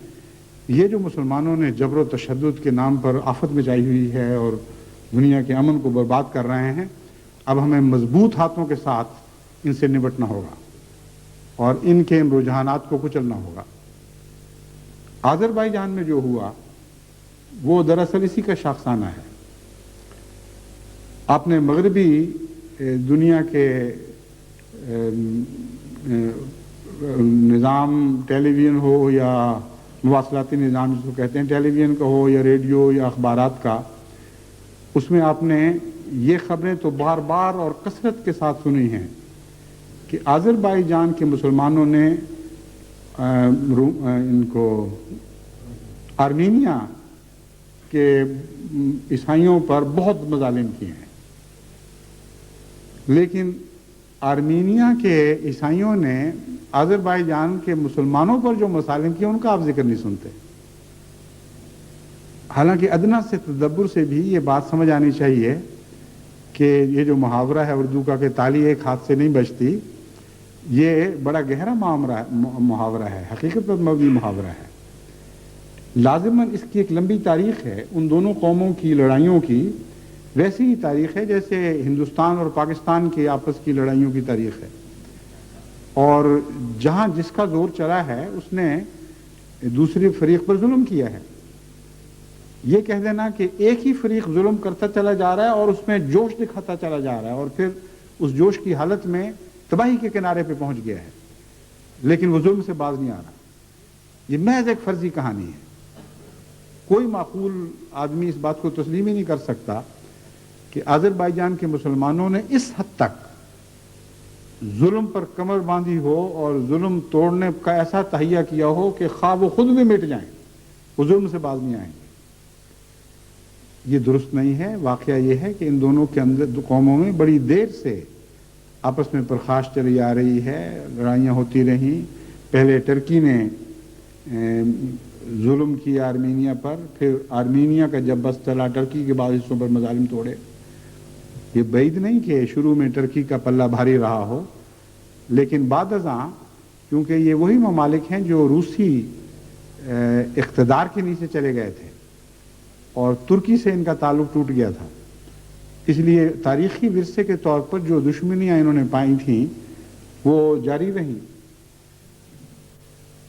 یہ جو مسلمانوں نے جبر و تشدد کے نام پر آفت مچائی ہوئی ہے اور دنیا کے امن کو برباد کر رہے ہیں، اب ہمیں مضبوط ہاتھوں کے ساتھ ان سے نمٹنا ہوگا اور ان کے رجحانات کو کچلنا ہوگا۔ آذربائیجان میں جو ہوا وہ دراصل اسی کا شاخسانہ ہے۔ آپ نے مغربی دنیا کے نظام ٹیلی ویژن ہو یا مواصلاتی نظام جس کو کہتے ہیں ٹیلی ویژن کا ہو یا ریڈیو یا اخبارات کا، اس میں آپ نے یہ خبریں تو بار بار اور کثرت کے ساتھ سنی ہیں کہ آذربائیجان کے مسلمانوں نے ان کو آرمینیا کے عیسائیوں پر بہت مظالم کیے ہیں، لیکن آرمینیا کے عیسائیوں نے آذربائیجان کے مسلمانوں پر جو مظالم کیے ان کا آپ ذکر نہیں سنتے۔ حالانکہ ادنا سے تدبر سے بھی یہ بات سمجھ آنی چاہیے کہ یہ جو محاورہ ہے اردو کا کہ تالی ایک ہاتھ سے نہیں بجتی، یہ بڑا گہرا محاورہ ہے، حقیقت پر مبنی محاورہ ہے۔ لازماً اس کی ایک لمبی تاریخ ہے، ان دونوں قوموں کی لڑائیوں کی ویسی ہی تاریخ ہے جیسے ہندوستان اور پاکستان کی آپس کی لڑائیوں کی تاریخ ہے، اور جہاں جس کا زور چلا ہے اس نے دوسری فریق پر ظلم کیا ہے۔ یہ کہہ دینا کہ ایک ہی فریق ظلم کرتا چلا جا رہا ہے اور اس میں جوش دکھاتا چلا جا رہا ہے اور پھر اس جوش کی حالت میں تباہی کے کنارے پہ پہنچ گیا ہے لیکن وہ ظلم سے باز نہیں آ رہا، یہ محض ایک فرضی کہانی ہے۔ کوئی معقول آدمی اس بات کو تسلیم ہی نہیں کر سکتا کہ آذربائیجان کے مسلمانوں نے اس حد تک ظلم پر کمر باندھی ہو اور ظلم توڑنے کا ایسا تہیہ کیا ہو کہ خواہ وہ خود بھی مٹ جائیں وہ ظلم سے باز نہیں آئیں گے۔ یہ درست نہیں ہے۔ واقعہ یہ ہے کہ ان دونوں کے اندر قوموں میں بڑی دیر سے آپس میں پرخاش چلی آ رہی ہے، لڑائیاں ہوتی رہیں۔ پہلے ٹرکی نے ظلم کیا آرمینیا پر، پھر آرمینیا کا جب بس چلا ٹرکی کے بعض حصوں پر مظالم توڑے۔ یہ بعید نہیں کہ شروع میں ٹرکی کا پلہ بھاری رہا ہو، لیکن بعد ازاں کیونکہ یہ وہی ممالک ہیں جو روسی اقتدار کے نیچے چلے گئے تھے اور ترکی سے ان کا تعلق ٹوٹ گیا تھا، اس لیے تاریخی ورثے کے طور پر جو دشمنیاں انہوں نے پائی تھیں وہ جاری رہیں۔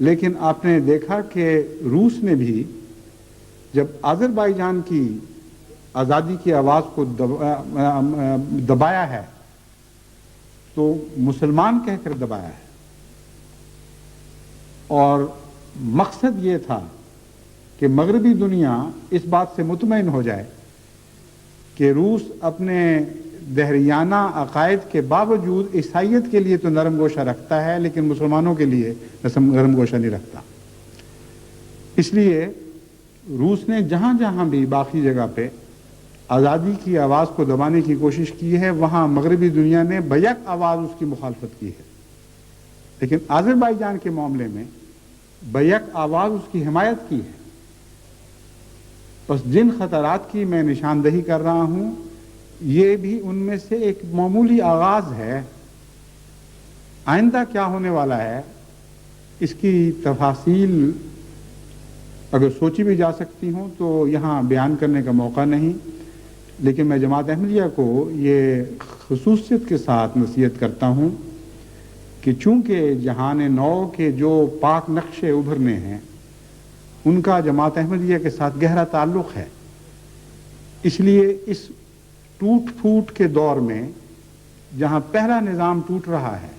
لیکن آپ نے دیکھا کہ روس نے بھی جب آذربائیجان کی آزادی کی آواز کو دبایا ہے تو مسلمان کہہ کر دبایا ہے، اور مقصد یہ تھا کہ مغربی دنیا اس بات سے مطمئن ہو جائے کہ روس اپنے دہریانہ عقائد کے باوجود عیسائیت کے لیے تو نرم گوشہ رکھتا ہے لیکن مسلمانوں کے لیے نرم گوشہ نہیں رکھتا۔ اس لیے روس نے جہاں جہاں بھی باقی جگہ پہ آزادی کی آواز کو دبانے کی کوشش کی ہے وہاں مغربی دنیا نے بیک آواز اس کی مخالفت کی ہے، لیکن آذربائیجان کے معاملے میں بیک آواز اس کی حمایت کی ہے۔ بس جن خطرات کی میں نشاندہی کر رہا ہوں یہ بھی ان میں سے ایک معمولی آغاز ہے۔ آئندہ کیا ہونے والا ہے اس کی تفاصیل اگر سوچی بھی جا سکتی ہوں تو یہاں بیان کرنے کا موقع نہیں، لیکن میں جماعت احمدیہ کو یہ خصوصیت کے ساتھ نصیحت کرتا ہوں کہ چونکہ جہان نو کے جو پاک نقشے ابھرنے ہیں ان کا جماعت احمدیہ کے ساتھ گہرا تعلق ہے، اس لیے اس ٹوٹ پھوٹ کے دور میں جہاں پہلا نظام ٹوٹ رہا ہے،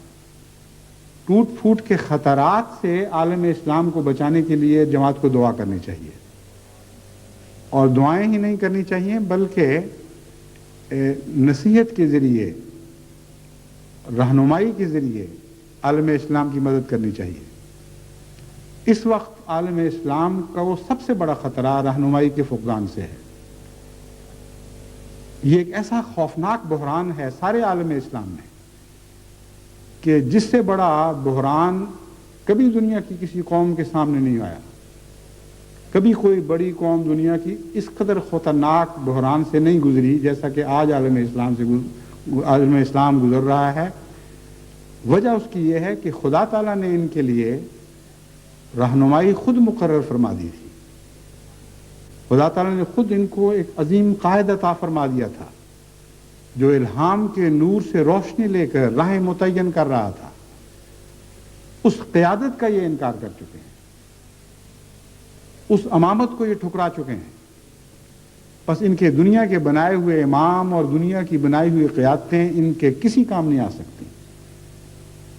ٹوٹ پھوٹ کے خطرات سے عالم اسلام کو بچانے کے لیے جماعت کو دعا کرنی چاہیے، اور دعائیں ہی نہیں کرنی چاہیے بلکہ نصیحت کے ذریعے، رہنمائی کے ذریعے عالم اسلام کی مدد کرنی چاہیے۔ اس وقت عالم اسلام کا وہ سب سے بڑا خطرہ رہنمائی کے فقدان سے ہے۔ یہ ایک ایسا خوفناک بحران ہے سارے عالم اسلام میں کہ جس سے بڑا بحران کبھی دنیا کی کسی قوم کے سامنے نہیں آیا۔ کبھی کوئی بڑی قوم دنیا کی اس قدر خطرناک بحران سے نہیں گزری جیسا کہ آج عالم اسلام گزر رہا ہے۔ وجہ اس کی یہ ہے کہ خدا تعالیٰ نے ان کے لیے رہنمائی خود مقرر فرما دی تھی۔ خدا تعالیٰ نے خود ان کو ایک عظیم قائد عطا فرما دیا تھا جو الہام کے نور سے روشنی لے کر راہ متعین کر رہا تھا۔ اس قیادت کا یہ انکار کر چکے ہیں، اس امامت کو یہ ٹھکرا چکے ہیں، بس ان کے دنیا کے بنائے ہوئے امام اور دنیا کی بنائی ہوئی قیادتیں ان کے کسی کام نہیں آ سکتی.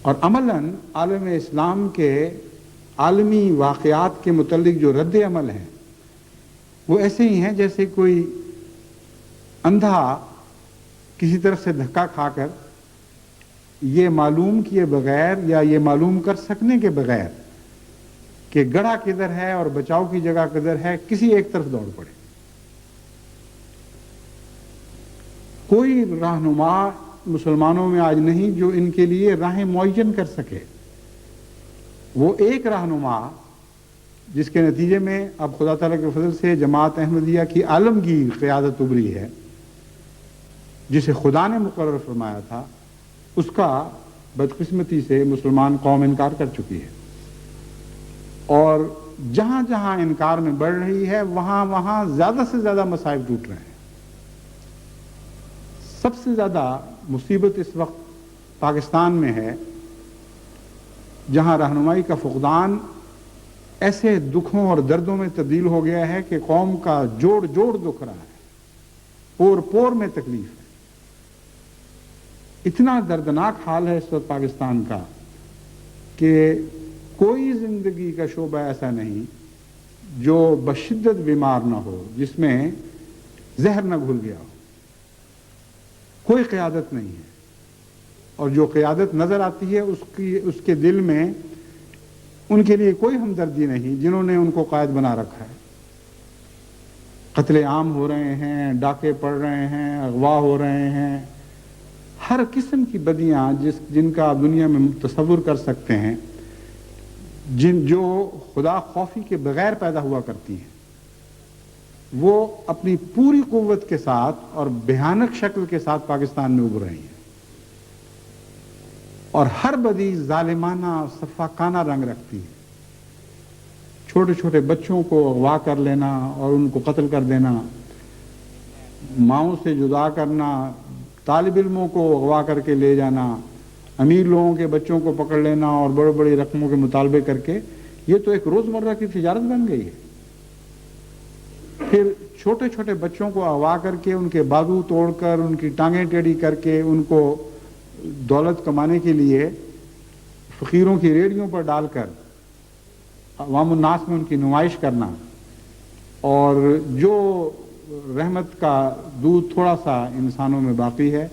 اور عملاً عالم اسلام کے عالمی واقعات کے متعلق جو رد عمل ہیں وہ ایسے ہی ہیں جیسے کوئی اندھا کسی طرف سے دھکا کھا کر یہ معلوم کیے بغیر یا یہ معلوم کر سکنے کے بغیر کہ گڑھا کدھر ہے اور بچاؤ کی جگہ کدھر ہے کسی ایک طرف دوڑ پڑے. کوئی رہنما مسلمانوں میں آج نہیں جو ان کے لیے راہیں معین کر سکے. وہ ایک رہنما جس کے نتیجے میں اب خدا تعالیٰ کے فضل سے جماعت احمدیہ کی عالمگیر قیادت ابھری ہے جسے خدا نے مقرر فرمایا تھا، اس کا بدقسمتی سے مسلمان قوم انکار کر چکی ہے. اور جہاں جہاں انکار میں بڑھ رہی ہے وہاں وہاں زیادہ سے زیادہ مصائب ٹوٹ رہے ہیں. سب سے زیادہ مصیبت اس وقت پاکستان میں ہے جہاں رہنمائی کا فقدان ایسے دکھوں اور دردوں میں تبدیل ہو گیا ہے کہ قوم کا جوڑ جوڑ دکھ رہا ہے، پور پور میں تکلیف ہے. اتنا دردناک حال ہے اس وقت پاکستان کا کہ کوئی زندگی کا شعبہ ایسا نہیں جو بشدت بیمار نہ ہو، جس میں زہر نہ گھل گیا ہو. کوئی قیادت نہیں ہے، اور جو قیادت نظر آتی ہے اس کے دل میں ان کے لیے کوئی ہمدردی نہیں جنہوں نے ان کو قائد بنا رکھا ہے. قتل عام ہو رہے ہیں، ڈاکے پڑ رہے ہیں، اغوا ہو رہے ہیں، ہر قسم کی بدیاں جن کا آپ دنیا میں تصور کر سکتے ہیں، جو خدا خوفی کے بغیر پیدا ہوا کرتی ہیں، وہ اپنی پوری قوت کے ساتھ اور بھیانک شکل کے ساتھ پاکستان میں ابھر رہی ہیں. اور ہر بدی ظالمانہ سفاکانہ رنگ رکھتی ہے. چھوٹے چھوٹے بچوں کو اغوا کر لینا اور ان کو قتل کر دینا، ماؤں سے جدا کرنا، طالب علموں کو اغوا کر کے لے جانا، امیر لوگوں کے بچوں کو پکڑ لینا اور بڑے بڑی رقموں کے مطالبے کر کے، یہ تو ایک روزمرہ کی تجارت بن گئی ہے. پھر چھوٹے چھوٹے بچوں کو اغوا کر کے ان کے بازو توڑ کر ان کی ٹانگیں ٹیڑھی کر کے ان کو دولت کمانے کے لیے فقیروں کی ریڑھیوں پر ڈال کر عوام الناس میں ان کی نمائش کرنا، اور جو رحمت کا دودھ تھوڑا سا انسانوں میں باقی ہے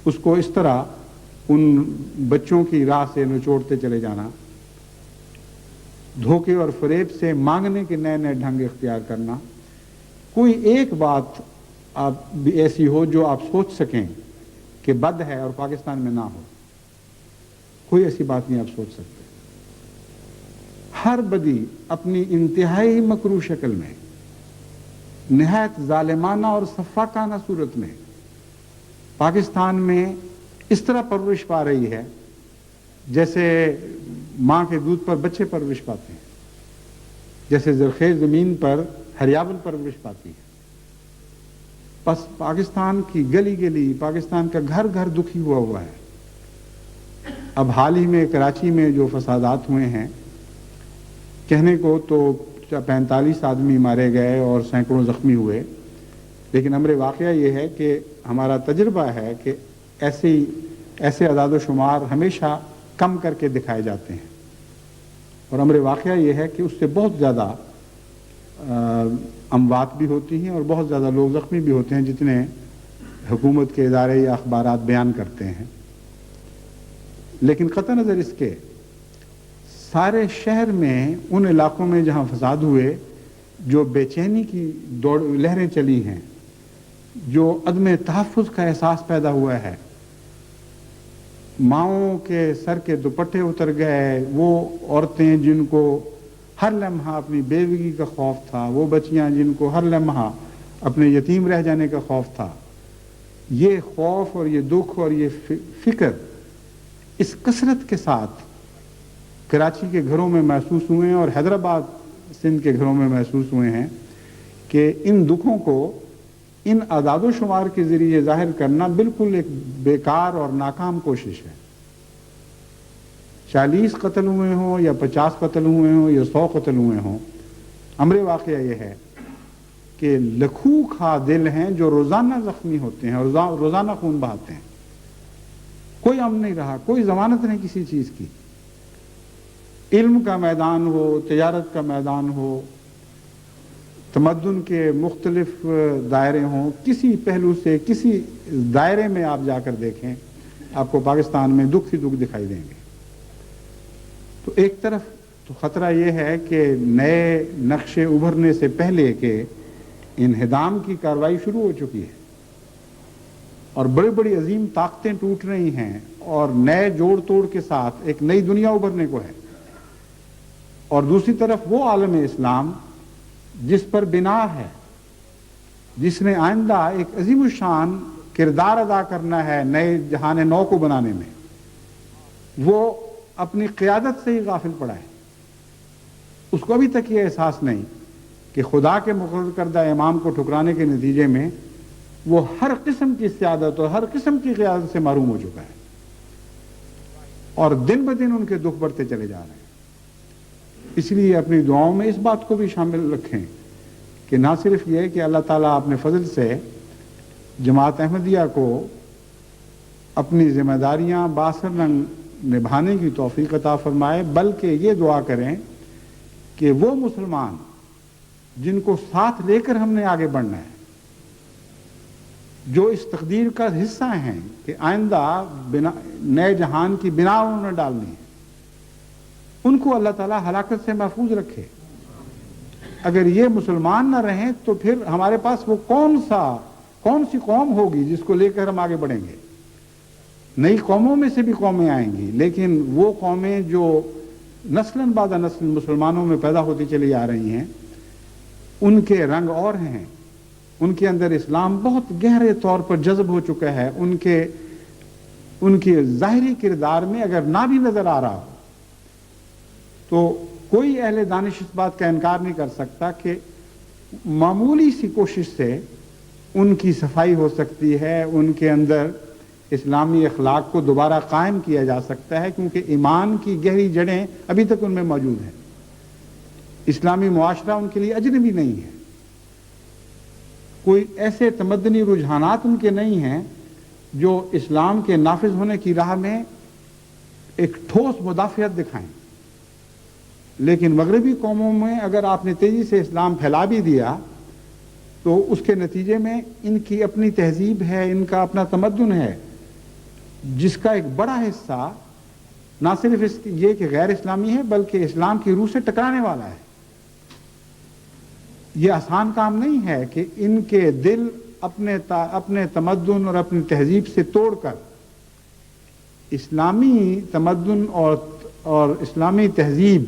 اس کو اس طرح ان بچوں کی راہ سے نچوڑتے چلے جانا، دھوکے اور فریب سے مانگنے کے نئے نئے ڈھنگ اختیار کرنا. کوئی ایک بات آپ ایسی ہو جو آپ سوچ سکیں کہ بد ہے اور پاکستان میں نہ ہو، کوئی ایسی بات نہیں آپ سوچ سکتے. ہر بدی اپنی انتہائی مکروہ شکل میں، نہایت ظالمانہ اور سفاکانہ صورت میں پاکستان میں اس طرح پرورش پا رہی ہے جیسے ماں کے دودھ پر بچے پرورش پاتے ہیں، جیسے زرخیز زمین پر ہریابل پرورش پاتی ہے. بس پاکستان کی گلی گلی، پاکستان کا گھر گھر دکھی ہوا ہے. اب حال ہی میں کراچی میں جو فسادات ہوئے ہیں، کہنے کو تو 45 آدمی مارے گئے اور سینکڑوں زخمی ہوئے، لیکن امر واقعہ یہ ہے کہ ہمارا تجربہ ہے کہ ایسے اعداد و شمار ہمیشہ کم کر کے دکھائے جاتے ہیں، اور امر واقعہ یہ ہے کہ اس سے بہت زیادہ اموات بھی ہوتی ہیں اور بہت زیادہ لوگ زخمی بھی ہوتے ہیں جتنے حکومت کے ادارے یا اخبارات بیان کرتے ہیں. لیکن قطع نظر اس کے سارے شہر میں ان علاقوں میں جہاں فساد ہوئے، جو بے چینی کی لہریں چلی ہیں، جو عدم تحفظ کا احساس پیدا ہوا ہے، ماؤں کے سر کے دوپٹے اتر گئے، وہ عورتیں جن کو ہر لمحہ اپنی بیوگی کا خوف تھا، وہ بچیاں جن کو ہر لمحہ اپنے یتیم رہ جانے کا خوف تھا، یہ خوف اور یہ دکھ اور یہ فکر اس کثرت کے ساتھ کراچی کے گھروں میں محسوس ہوئے ہیں اور حیدرآباد سندھ کے گھروں میں محسوس ہوئے ہیں کہ ان دکھوں کو ان اعداد و شمار کے ذریعے ظاہر کرنا بالکل ایک بیکار اور ناکام کوشش ہے. 40 قتل ہوئے ہوں یا 50 قتل ہوئے ہوں یا 100 قتل ہوئے ہوں، امر واقعہ یہ ہے کہ لکھوں کھا دل ہیں جو روزانہ زخمی ہوتے ہیں، روزانہ خون بہاتے ہیں. کوئی امن نہیں رہا، کوئی ضمانت نہیں کسی چیز کی. علم کا میدان ہو، تجارت کا میدان ہو، تمدن کے مختلف دائرے ہوں، کسی پہلو سے کسی دائرے میں آپ جا کر دیکھیں، آپ کو پاکستان میں دکھ ہی دکھ دکھائی دیں گے. تو ایک طرف تو خطرہ یہ ہے کہ نئے نقشے ابھرنے سے پہلے کہ انہدام کی کارروائی شروع ہو چکی ہے اور بڑی بڑی عظیم طاقتیں ٹوٹ رہی ہیں اور نئے جوڑ توڑ کے ساتھ ایک نئی دنیا ابھرنے کو ہے. اور دوسری طرف وہ عالم اسلام جس پر بنا ہے، جس نے آئندہ ایک عظیم الشان کردار ادا کرنا ہے نئے جہان نو کو بنانے میں، وہ اپنی قیادت سے ہی غافل پڑا ہے. اس کو ابھی تک یہ احساس نہیں کہ خدا کے مقرر کردہ امام کو ٹھکرانے کے نتیجے میں وہ ہر قسم کی سیادت اور ہر قسم کی قیادت سے محروم ہو چکا ہے، اور دن بدن ان کے دکھ بڑھتے چلے جا رہے ہیں. اس لیے اپنی دعاؤں میں اس بات کو بھی شامل رکھیں کہ نہ صرف یہ کہ اللہ تعالیٰ اپنے فضل سے جماعت احمدیہ کو اپنی ذمہ داریاں بااثر رنگ نبھانے کی توفیق عطا فرمائے، بلکہ یہ دعا کریں کہ وہ مسلمان جن کو ساتھ لے کر ہم نے آگے بڑھنا ہے، جو اس تقدیر کا حصہ ہیں کہ آئندہ نئے جہان کی بنا انہوں نے ڈالنی ہے، ان کو اللہ تعالیٰ ہلاکت سے محفوظ رکھے. اگر یہ مسلمان نہ رہیں تو پھر ہمارے پاس وہ کون سی قوم ہوگی جس کو لے کر ہم آگے بڑھیں گے. نئی قوموں میں سے بھی قومیں آئیں گی، لیکن وہ قومیں جو نسلاً بعد نسل مسلمانوں میں پیدا ہوتی چلی آ رہی ہیں، ان کے رنگ اور ہیں، ان کے اندر اسلام بہت گہرے طور پر جذب ہو چکا ہے. ان کے ظاہری کردار میں اگر نہ بھی نظر آ رہا ہو تو کوئی اہل دانش اس بات کا انکار نہیں کر سکتا کہ معمولی سی کوشش سے ان کی صفائی ہو سکتی ہے، ان کے اندر اسلامی اخلاق کو دوبارہ قائم کیا جا سکتا ہے، کیونکہ ایمان کی گہری جڑیں ابھی تک ان میں موجود ہیں. اسلامی معاشرہ ان کے لیے اجنبی نہیں ہے، کوئی ایسے تمدنی رجحانات ان کے نہیں ہیں جو اسلام کے نافذ ہونے کی راہ میں ایک ٹھوس مدافعت دکھائیں. لیکن مغربی قوموں میں اگر آپ نے تیزی سے اسلام پھیلا بھی دیا تو اس کے نتیجے میں ان کی اپنی تہذیب ہے، ان کا اپنا تمدن ہے، جس کا ایک بڑا حصہ نہ صرف یہ کہ غیر اسلامی ہے بلکہ اسلام کی روح سے ٹکرانے والا ہے. یہ آسان کام نہیں ہے کہ ان کے دل اپنے تمدن اور اپنی تہذیب سے توڑ کر اسلامی تمدن اور اسلامی تہذیب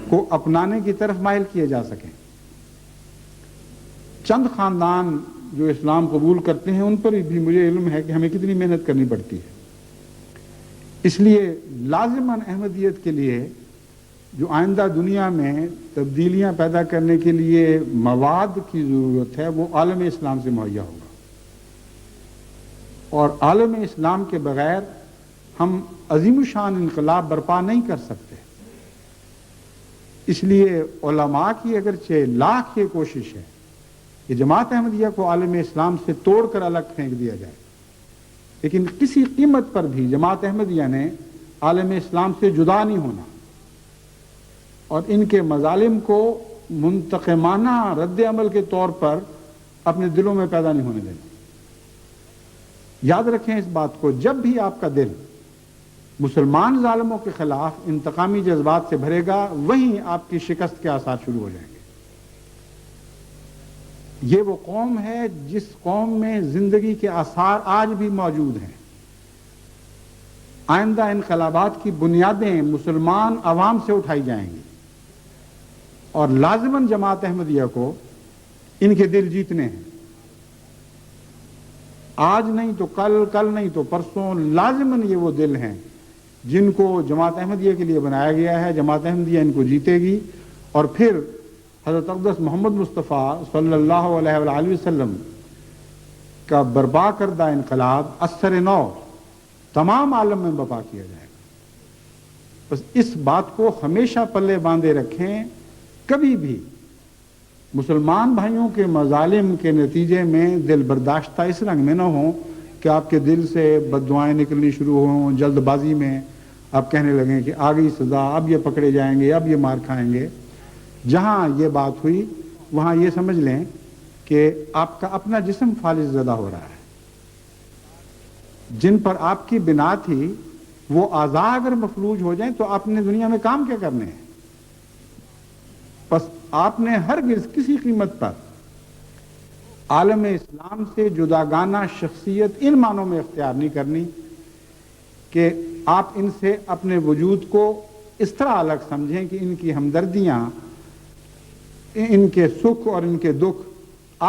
کو اپنانے کی طرف مائل کیے جا سکیں. چند خاندان جو اسلام قبول کرتے ہیں ان پر بھی مجھے علم ہے کہ ہمیں کتنی محنت کرنی پڑتی ہے. اس لیے لازماً احمدیت کے لیے جو آئندہ دنیا میں تبدیلیاں پیدا کرنے کے لیے مواد کی ضرورت ہے وہ عالم اسلام سے مہیا ہوگا، اور عالم اسلام کے بغیر ہم عظیم الشان انقلاب برپا نہیں کر سکتے. اس لیے علماء کی اگرچہ لاکھ یہ کوشش ہے کہ جماعت احمدیہ کو عالم اسلام سے توڑ کر الگ پھینک دیا جائے، لیکن کسی قیمت پر بھی جماعت احمدیہ نے عالم اسلام سے جدا نہیں ہونا اور ان کے مظالم کو منتقمانہ رد عمل کے طور پر اپنے دلوں میں پیدا نہیں ہونے دینا. یاد رکھیں اس بات کو، جب بھی آپ کا دل مسلمان ظالموں کے خلاف انتقامی جذبات سے بھرے گا وہیں آپ کی شکست کے آثار شروع ہو جائیں گے. یہ وہ قوم ہے جس قوم میں زندگی کے آثار آج بھی موجود ہیں. آئندہ انقلابات کی بنیادیں مسلمان عوام سے اٹھائی جائیں گی اور لازماً جماعت احمدیہ کو ان کے دل جیتنے ہیں. آج نہیں تو کل، کل نہیں تو پرسوں، لازماً یہ وہ دل ہیں جن کو جماعت احمدیہ کے لیے بنایا گیا ہے. جماعت احمدیہ ان کو جیتے گی اور پھر حضرت اقدس محمد مصطفیٰ صلی اللہ علیہ وآلہ وسلم کا برپا کردہ انقلاب اثر نو تمام عالم میں برپا کیا جائے گا. بس اس بات کو ہمیشہ پلے باندھے رکھیں، کبھی بھی مسلمان بھائیوں کے مظالم کے نتیجے میں دل برداشتہ اس رنگ میں نہ ہوں کہ آپ کے دل سے بد دعائیں نکلنی شروع ہوں، جلد بازی میں آپ کہنے لگیں کہ آ گئی سزا، اب یہ پکڑے جائیں گے، اب یہ مار کھائیں گے۔ جہاں یہ بات ہوئی وہاں یہ سمجھ لیں کہ آپ کا اپنا جسم فالج زدہ ہو رہا ہے۔ جن پر آپ کی بنا تھی وہ اعضاء اگر مفلوج ہو جائیں تو آپ نے دنیا میں کام کیا کرنے ہیں؟ پس آپ نے ہرگز کسی قیمت پر عالم اسلام سے جداگانہ شخصیت ان معنوں میں اختیار نہیں کرنی کہ آپ ان سے اپنے وجود کو اس طرح الگ سمجھیں کہ ان کی ہمدردیاں، ان کے سکھ اور ان کے دکھ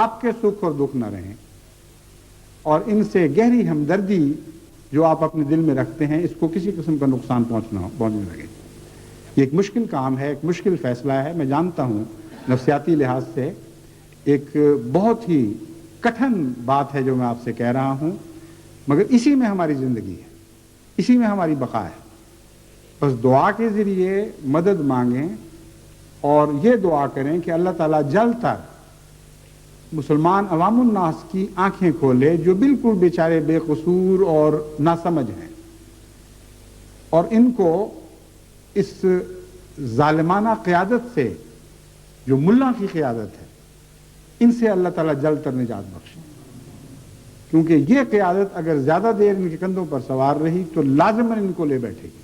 آپ کے سکھ اور دکھ نہ رہیں، اور ان سے گہری ہمدردی جو آپ اپنے دل میں رکھتے ہیں اس کو کسی قسم کا نقصان پہنچنے لگے۔ یہ ایک مشکل کام ہے، ایک مشکل فیصلہ ہے، میں جانتا ہوں نفسیاتی لحاظ سے ایک بہت ہی کٹھن بات ہے جو میں آپ سے کہہ رہا ہوں، مگر اسی میں ہماری زندگی ہے، اسی میں ہماری بقا ہے۔ بس دعا کے ذریعے مدد مانگیں اور یہ دعا کریں کہ اللہ تعالیٰ جلد تر مسلمان عوام الناس کی آنکھیں کھولے جو بالکل بیچارے بے قصور اور ناسمجھ ہیں، اور ان کو اس ظالمانہ قیادت سے جو ملا کی قیادت ہے ان سے اللہ تعالیٰ جلد تر نجات بخشے، کیونکہ یہ قیادت اگر زیادہ دیر ان کے کندھوں پر سوار رہی تو لازماً ان کو لے بیٹھے گی،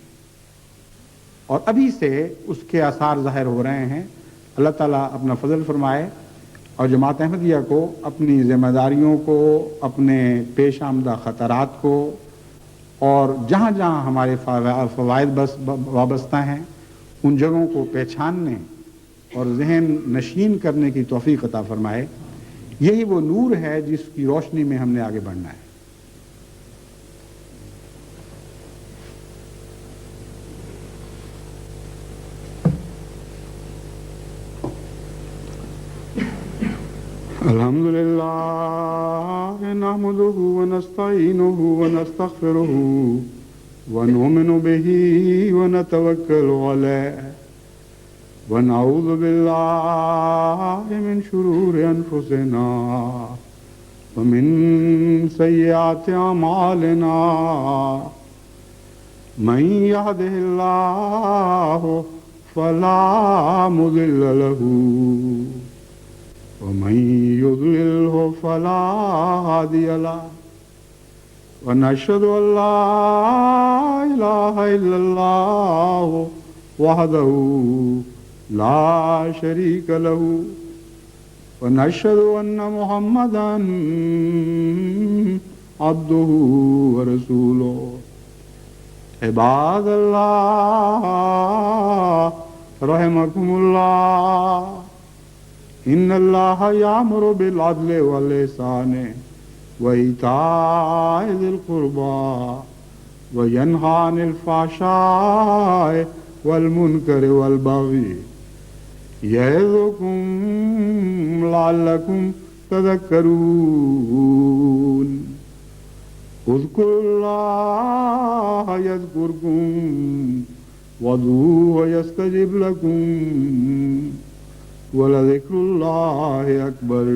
اور ابھی سے اس کے آثار ظاہر ہو رہے ہیں۔ اللہ تعالیٰ اپنا فضل فرمائے اور جماعت احمدیہ کو اپنی ذمہ داریوں کو، اپنے پیش آمدہ خطرات کو، اور جہاں جہاں ہمارے فوائد وابستہ ہیں ان جگہوں کو پہچاننے اور ذہن نشین کرنے کی توفیق عطا فرمائے۔ یہی وہ نور ہے جس کی روشنی میں ہم نے آگے بڑھنا ہے۔ الحمد للہ نحمده ونستعینه ونستغفره ونؤمن به ونتوکل علیہ ونعوذ باللہ من شرور انفسنا ومن سیئات اعمالنا من يهده اللہ فلا مضل له ومن يضلله فلا هادي له ونشهد أن لا إله إلا الله وحده لا شريك له ونشهد أن محمدا عبده ورسوله عباد الله رحمكم الله ان اللہ یامر بالعدل والإحسان وإیتاء ذی القربى وینہی عن الفحشاء والمنکر والبغی یعظکم لعلکم تذکرون اذکروا اللہ یذکرکم وادعوہ یستجب لکم وَلَذِكْرُ اللَّهِ أَكْبَرُ